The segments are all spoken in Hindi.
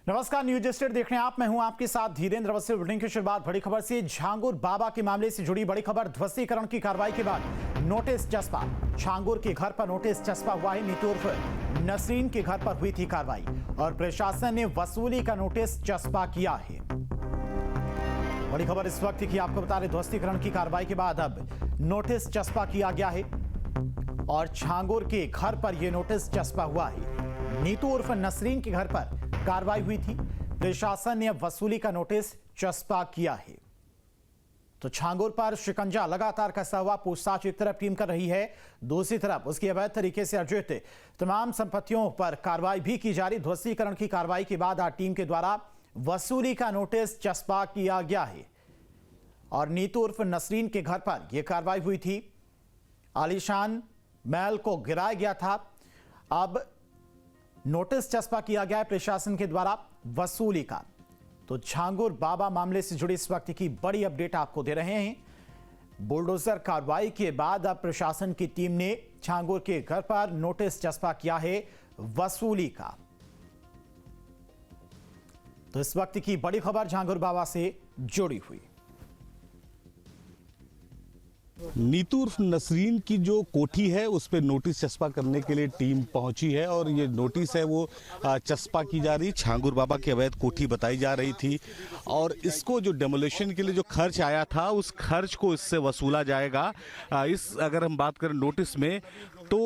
नमस्कार, न्यूज स्टेट देख रहे हैं आप। मैं हूं आपके साथ धीरेन्द्र। अवस्थी बुलेटिन की शुरुआत बड़ी खबर से। झांगुर बाबा के मामले से जुड़ी बड़ी खबर। ध्वस्तीकरण की कार्रवाई के बाद नोटिस चस्पा। झांगुर के घर पर नोटिस चस्पा हुआ है। नीतू उर्फ नसरीन के घर पर हुई थी कार्रवाई और प्रशासन ने वसूली का नोटिस चस्पा किया है। बड़ी खबर इस वक्त की आपको बता रहे, ध्वस्तीकरण की कार्रवाई के बाद अब नोटिस चस्पा किया गया है और झांगुर के घर पर यह नोटिस चस्पा हुआ है। नीतू उर्फ नसरीन के घर पर कार्रवाई हुई थी। प्रशासन ने अब वसूली का नोटिस चस्पा किया है। तो झांगुर पर शिकंजा लगातार कसा हुआ। पूछताछ एक तरफ टीम कर रही है, दूसरी तरफ उसकी अवैध तरीके से अर्जित तमाम संपत्तियों पर कार्रवाई भी की जा रही। ध्वस्तीकरण की कार्रवाई के बाद आज टीम के द्वारा वसूली का नोटिस चस्पा किया गया है और नीतू उर्फ नसरीन के घर पर यह कार्रवाई हुई थी। आलीशान महल को गिराया गया था। अब नोटिस चस्पा किया गया है प्रशासन के द्वारा वसूली का। तो झांगुर बाबा मामले से जुड़ी इस वक्त की बड़ी अपडेट आपको दे रहे हैं। बुलडोजर कार्रवाई के बाद अब प्रशासन की टीम ने झांगुर के घर पर नोटिस चस्पा किया है वसूली का। तो इस वक्त की बड़ी खबर झांगुर बाबा से जुड़ी हुई। नीतू उर्फ नसरीन की जो कोठी है उस पर नोटिस चस्पा करने के लिए टीम पहुंची है और ये नोटिस है वो चस्पा की जा रही। झांगुर बाबा की अवैध कोठी बताई जा रही थी और इसको जो डेमोलिशन के लिए जो खर्च आया था उस खर्च को इससे वसूला जाएगा। अगर हम बात करें नोटिस में तो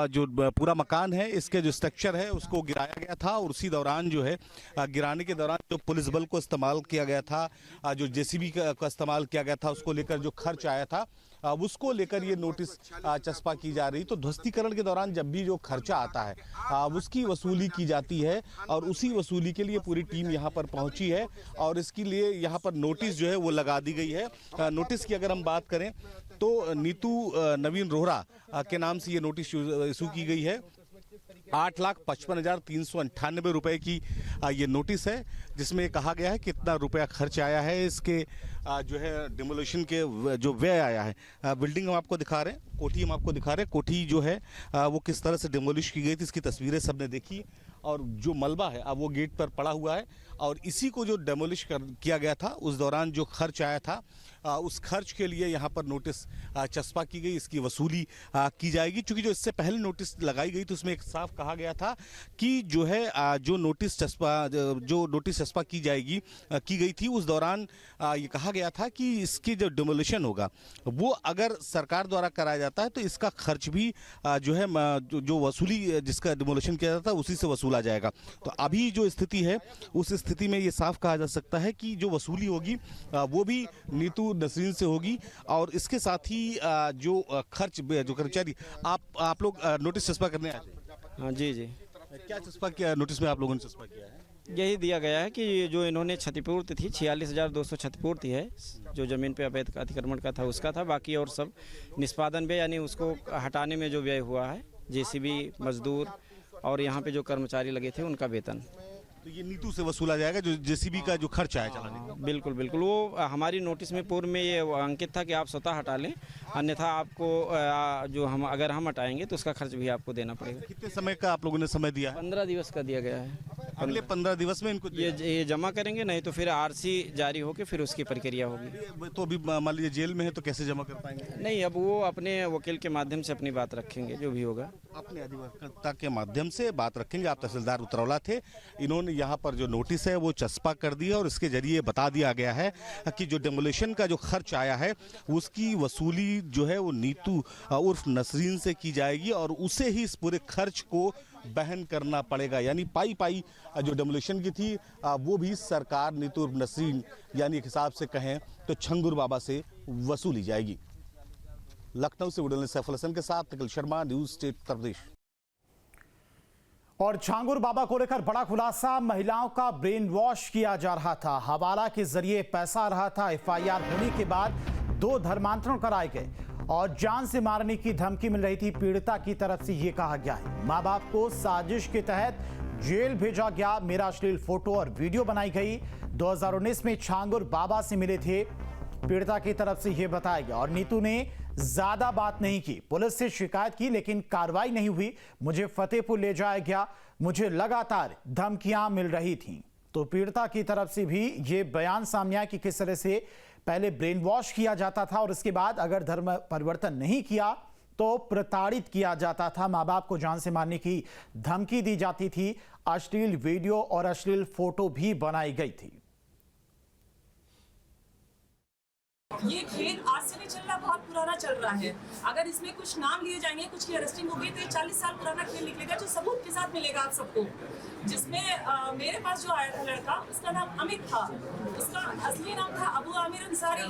जो पूरा मकान है इसके जो स्ट्रक्चर है उसको गिराया गया था और उसी दौरान जो है गिराने के दौरान जो पुलिस बल को इस्तेमाल किया गया था, जो जेसीबी का इस्तेमाल किया गया था, उसको लेकर जो खर्च आया था उसको लेकर ये नोटिस चस्पा की जा रही। तो ध्वस्तीकरण के दौरान जब भी जो खर्चा आता है उसकी वसूली की जाती है और उसी वसूली के लिए पूरी टीम यहाँ पर पहुंची है और इसके लिए यहाँ पर नोटिस जो है वो लगा दी गई है। नोटिस की अगर हम बात करें तो नीतू नवीन रोहरा के नाम से ये नोटिस इशू की गई है। 8,55,398 रुपए की ये नोटिस है जिसमें कहा गया है कितना रुपया खर्च आया है, इसके जो है डिमोलिशन के जो व्यय आया है। बिल्डिंग हम आपको दिखा रहे हैं, कोठी हम आपको दिखा रहे हैं। कोठी जो है वो किस तरह से डिमोलिश की गई थी इसकी तस्वीरें सबने देखी और जो मलबा है अब वो गेट पर पड़ा हुआ है और इसी को जो डेमोलिश किया गया था उस दौरान जो खर्च आया था उस खर्च के लिए यहाँ पर नोटिस चस्पा की गई। इसकी वसूली की जाएगी। चूंकि जो इससे पहले नोटिस लगाई गई तो उसमें एक साफ कहा गया था कि जो है जो नोटिस चस्पा की गई थी उस दौरान ये कहा गया था कि इसकी जो डिमोलिशन होगा वो अगर सरकार द्वारा कराया जाता है तो इसका खर्च भी जो है जो वसूली जिसका डिमोलिशन किया जाता है उसी से वसूला जाएगा। तो अभी जो स्थिति है उस स्थिति में ये साफ कहा जा सकता है कि जो वसूली होगी वो भी नीतू नसरीन से होगी और इसके साथ ही जो खर्च जो कर्मचारी आप लोग नोटिस चस्पा करने आए थे। हाँ जी जी। क्या चस्पा किया नोटिस में आप लोगों ने चस्पा किया है? यही दिया गया है कि जो इन्होंने क्षतिपूर्ति थी 46,200 क्षतिपूर्ति है जो ज़मीन पे अवैध अतिक्रमण का था उसका था। बाकी और सब निष्पादन व्यय यानी उसको हटाने में जो व्यय हुआ है, जेसीबी मजदूर और यहाँ पे जो कर्मचारी लगे थे उनका वेतन, तो ये नीतू से वसूला जाएगा जो जेसीबी का जो खर्च आया चलाने का। बिल्कुल बिल्कुल। वो हमारी नोटिस में पूर्व में ये अंकित था कि आप स्वतः हटा लें, अन्यथा आपको जो अगर हम हटाएंगे तो उसका खर्च भी आपको देना पड़ेगा। कितने समय का आप लोगों ने समय दिया है? 15 दिवस का दिया गया है। अगले 15 दिवस में इनको ये जमा करेंगे, नहीं तो फिर आरसी जारी होकर फिर उसकी प्रक्रिया होगी। तो अभी मान लीजिए जेल में है तो कैसे जमा कर पाएंगे? नहीं, अब वो अपने वकील के माध्यम से अपनी बात रखेंगे, जो भी होगा अपने अधिवक्ता के माध्यम से बात रखेंगे। आप तहसीलदार उतरौला थे, इन्होंने यहाँ पर जो नोटिस है वो चस्पा कर दिया और इसके जरिए बता दिया गया है कि जो डेमोलिशन का जो खर्च आया है उसकी वसूली जो है वो नीतू उर्फ नसरीन से की जाएगी और उसे ही इस पूरे खर्च को बहन करना पड़ेगा। यानी पाई जो डेमोलिशन की थी वो भी सरकार नीतू उर्फ नसरीन यानी एक हिसाब से कहें तो झांगुर बाबा से वसूली जाएगी। लखनऊ से वीडियो सैफुल हसन के साथ निखिल शर्मा, न्यूज स्टेट उत्तर प्रदेश। और झांगुर बाबा को लेकर बड़ा खुलासा। महिलाओं का ब्रेन वॉश किया जा रहा था, हवाला के जरिए पैसा आ रहा था। एफआईआर होने के बाद 2 धर्मांतरण कराए गए और जान से मारने की धमकी मिल रही थी। पीड़िता की तरफ से यह कहा गया है मां बाप को साजिश के तहत जेल भेजा गया। मेरा अश्लील फोटो और वीडियो बनाई गई। 2019 में झांगुर बाबा से मिले थे, पीड़िता की तरफ से यह बताया गया। और नीतू ने ज्यादा बात नहीं की, पुलिस से शिकायत की लेकिन कार्रवाई नहीं हुई। मुझे फतेहपुर ले जाया गया, मुझे लगातार धमकियां मिल रही थीं। तो पीड़िता की तरफ से भी ये बयान सामने आया कि किस तरह से पहले ब्रेन वॉश किया जाता था और इसके बाद अगर धर्म परिवर्तन नहीं किया तो प्रताड़ित किया जाता था, माँ बाप को जान से मारने की धमकी दी जाती थी, अश्लील वीडियो और अश्लील फोटो भी बनाई गई थी। ये खेल आज से नहीं चल रहा, बहुत पुराना चल रहा है। अगर इसमें कुछ नाम लिए जाएंगे, कुछ की अरेस्टिंग होगी तो ये 40 साल पुराना खेल निकलेगा, जो सबूत के साथ मिलेगा आप सबको। जिसमें मेरे पास जो आया था लड़का, उसका नाम अमित था, उसका असली नाम था अबू आमिर अंसारी।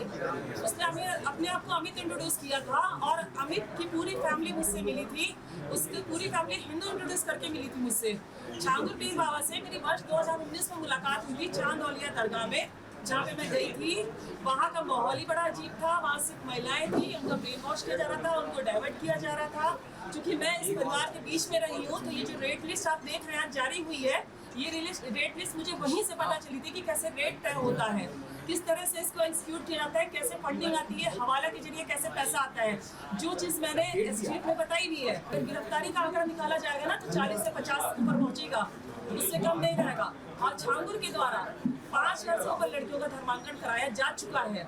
उसने अपने आप को अमित इंट्रोड्यूस किया था और अमित की पूरी फैमिली मुझसे मिली थी, उसकी पूरी फैमिली हिंदू इंट्रोड्यूस करके मिली थी मुझसे। छांगुर पीर बाबा से मेरी वर्ष 2019 में मुलाकात हुई थी चांदौलिया दरगाह में, जहाँ पे मैं गई थी। वहाँ का माहौल ही बड़ा अजीब था, वहाँ सिर्फ महिलाएं थी, उनका ब्रेन वॉश किया जा रहा था, उनको डाइवर्ट किया जा रहा था। क्योंकि मैं इस परिवार के बीच में रही हूँ, तो ये जो रेट लिस्ट आप देख रहे हैं जारी हुई है, ये रेट लिस्ट मुझे वहीं से पता चली थी कि कैसे रेट तय होता है, किस तरह से इसको इंस्टीट्यूट किया जाता है, कैसे फंडिंग आती है, हवाला के जरिए कैसे पैसा आता है। जो चीज़ मैंने एसटीएफ में बताई भी है, अगर गिरफ्तारी का आंकड़ा निकाला जाएगा ना तो 40 से 50 ऊपर पहुँचेगा, उससे कम नहीं रहेगा। और छांगुर के द्वारा 5 लाख से ऊपर लड़कियों का धर्मांतरण कराया जा चुका है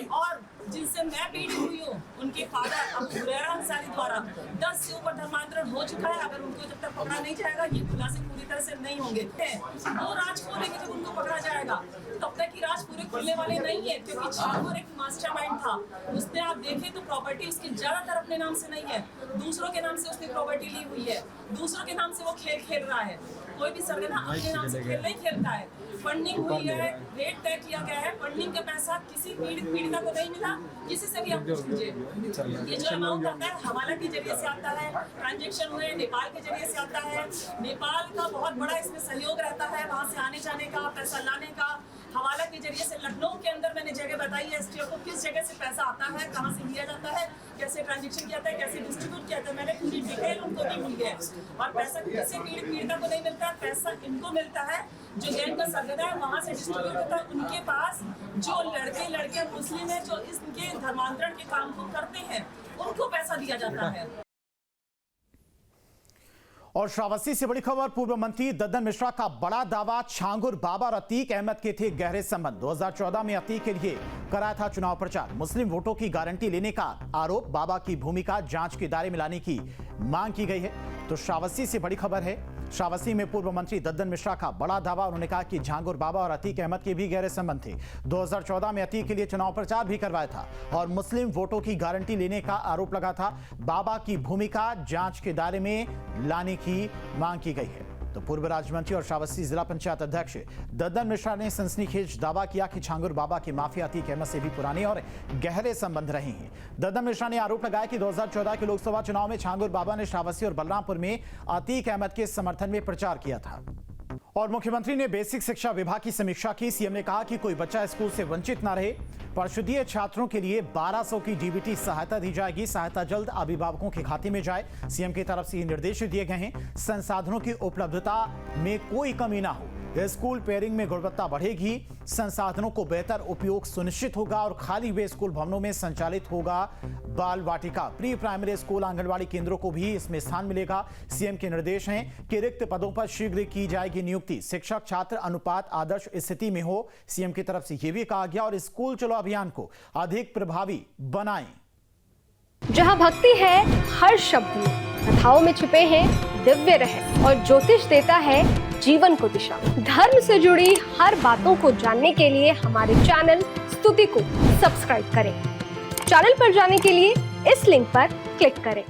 और जिनसे मैं पीड़ित हुई हूँ, उनके फादर अबू हुरैरा अंसारी द्वारा 10 से ऊपर धर्मांतरण हो चुका है। अगर उनको जब तक पकड़ा नहीं जाएगा, ये खुलासे पूरी तरह से नहीं होंगे। वो राज खोलेंगे जब उनको पकड़ा जाएगा, तब तक की राज पूरे खुलने वाले नहीं है, क्योंकि छांगुर एक मास्टरमाइंड था। उसने आप देखें तो प्रॉपर्टी उसकी ज्यादातर अपने नाम से नहीं है, दूसरों के नाम से उसने प्रॉपर्टी ली हुई है, दूसरों के नाम से वो खेल खेल रहा है। कोई भी सरगना अपने नाम से खेल नहीं खेलता है। फंडिंग हुई है, रेट तय किया गया है, फंडिंग का पैसा किसी पीड़िता को नहीं मिला, किसी से भी आप पूछ लीजिए। ये जो अमाउंट आता है हवाला के जरिए से आता है, ट्रांजेक्शन हुए नेपाल के जरिए से आता है। नेपाल का बहुत बड़ा इसमें सहयोग रहता है, वहाँ से आने जाने का, पैसा लाने का। हवाला के जरिए से लखनऊ के अंदर मैंने जगह बताई है एसटीओ को, किस जगह से पैसा आता है, कहाँ से लिया जाता है, कैसे ट्रांजेक्शन किया जाता है, कैसे डिस्ट्रीब्यूट किया जाता है, मैंने पूरी डिटेल उनको दी हुई है। और पैसा किसी पीड़िता को नहीं मिलता, पैसा इनको मिलता है जो गैंग का सरगना है, वहाँ से डिस्ट्रीब्यूट होता है उनके पास। जो लड़के मुस्लिम है, जो इनके धर्मांतरण के काम को करते हैं, उनको पैसा दिया जाता है। और श्रावस्ती से बड़ी खबर, पूर्व मंत्री दद्दन मिश्रा का बड़ा दावा, छांगुर बाबा और अतीक अहमद के थे गहरे संबंध। 2014 में अतीक के लिए कराया था चुनाव प्रचार। मुस्लिम वोटों की गारंटी लेने का आरोप, बाबा की भूमिका जांच के दायरे में लाने की मांग की गई है। तो श्रावस्ती से बड़ी खबर है, श्रावस्ती में पूर्व मंत्री दद्दन मिश्रा का बड़ा दावा। उन्होंने कहा कि छांगुर बाबा और अतीक अहमद के भी गहरे संबंध थे। 2014 में अतीक के लिए चुनाव प्रचार भी करवाया था और मुस्लिम वोटों की गारंटी लेने का आरोप लगा था। बाबा की भूमिका जांच के दायरे में लाने की मांग की गई है। तो पूर्व राज्य मंत्री और श्रावस्ती जिला पंचायत अध्यक्ष दद्दन मिश्रा ने सनसनीखेज दावा किया कि छांगुर बाबा के माफिया अतीक अहमद से भी पुराने और गहरे संबंध रहे हैं। दद्दन मिश्रा ने आरोप लगाया कि 2014 के लोकसभा चुनाव में छांगुर बाबा ने श्रावस्ती और बलरामपुर में अतीक अहमद के समर्थन में प्रचार किया था। और मुख्यमंत्री ने बेसिक शिक्षा विभाग की समीक्षा की। सीएम ने कहा कि कोई बच्चा स्कूल से वंचित न रहे। परिषदीय छात्रों के लिए 1200 की डीबीटी सहायता दी जाएगी। सहायता जल्द अभिभावकों के खाते में जाए। सीएम की तरफ से निर्देश दिए गए हैं। संसाधनों की उपलब्धता में कोई कमी ना हो। स्कूल पेयरिंग में गुणवत्ता बढ़ेगी। संसाधनों को बेहतर उपयोग सुनिश्चित होगा और खाली हुए स्कूल भवनों में संचालित होगा बाल वाटिका। प्री प्राइमरी स्कूल आंगनवाड़ी केंद्रों को भी इसमें स्थान मिलेगा। सीएम के निर्देश हैं कि रिक्त पदों पर शीघ्र की जाएगी नियुक्ति। शिक्षक छात्र अनुपात आदर्श स्थिति में हो। सीएम की तरफ से यह भी कहा गया। और स्कूल चलो अभियान को अधिक प्रभावी बनाएं। जहां भक्ति है हर शब्द में, कथाओं में छिपे हैं दिव्य रहस्य और ज्योतिष देता है जीवन को दिशा। धर्म से जुड़ी हर बातों को जानने के लिए हमारे चैनल स्तुति को सब्सक्राइब करें। चैनल पर जाने के लिए इस लिंक पर क्लिक करें।